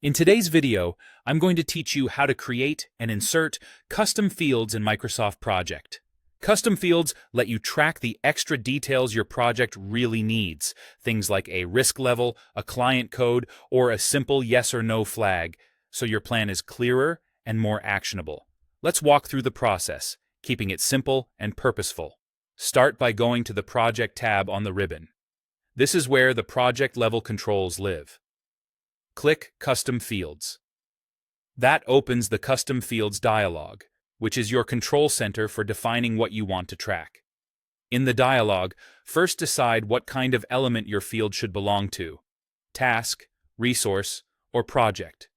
In today's video, I'm going to teach you how to create and insert custom fields in Microsoft Project. Custom fields let you track the extra details your project really needs, things like a risk level, a client code, or a simple yes or no flag, so your plan is clearer and more actionable. Let's walk through the process, keeping it simple and purposeful. Start by going to the Project tab on the ribbon. This is where the project level controls live. Click Custom Fields. That opens the Custom Fields dialog, which is your control center for defining what you want to track. In the dialog, first decide what kind of element your field should belong to: task, resource, or project.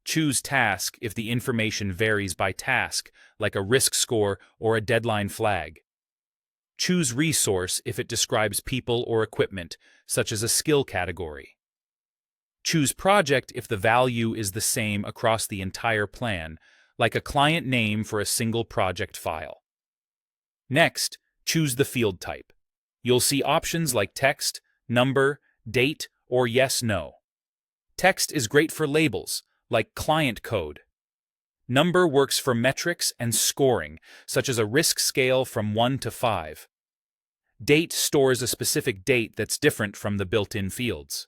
Choose task if the information varies by task, like a risk score or a deadline flag. Choose resource if it describes people or equipment, such as a skill category. Choose project if the value is the same across the entire plan, like a client name for a single project file. Next, choose the field type. You'll see options like text, number, date, or yes/no. Text is great for labels, like client code. Number works for metrics and scoring, such as a risk scale from 1 to 5. Date stores a specific date that's different from the built-in fields.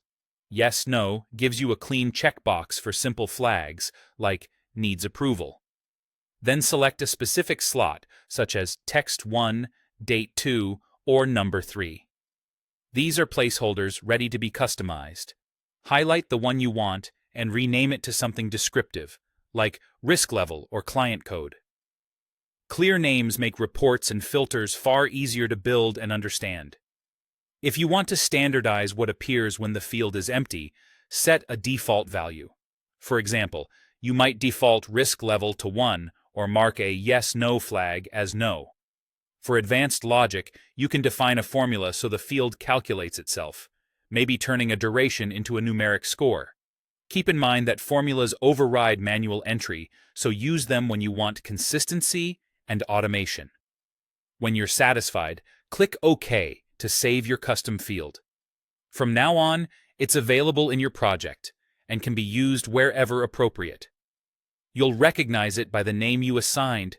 Yes/no gives you a clean checkbox for simple flags, like needs approval. Then select a specific slot, such as text 1, date 2, or number 3. These are placeholders ready to be customized. Highlight the one you want and rename it to something descriptive, like risk level or client code. Clear names make reports and filters far easier to build and understand. If you want to standardize what appears when the field is empty, set a default value. For example, you might default risk level to 1 or mark a yes/no flag as no. For advanced logic, you can define a formula so the field calculates itself, maybe turning a duration into a numeric score. Keep in mind that formulas override manual entry, so use them when you want consistency and automation. When you're satisfied, click OK to save your custom field. From now on, it's available in your project and can be used wherever appropriate. You'll recognize it by the name you assigned,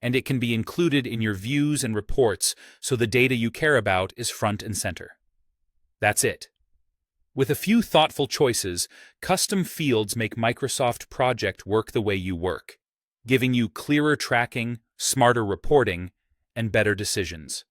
and it can be included in your views and reports so the data you care about is front and center. That's it. With a few thoughtful choices, custom fields make Microsoft Project work the way you work, giving you clearer tracking, smarter reporting, and better decisions.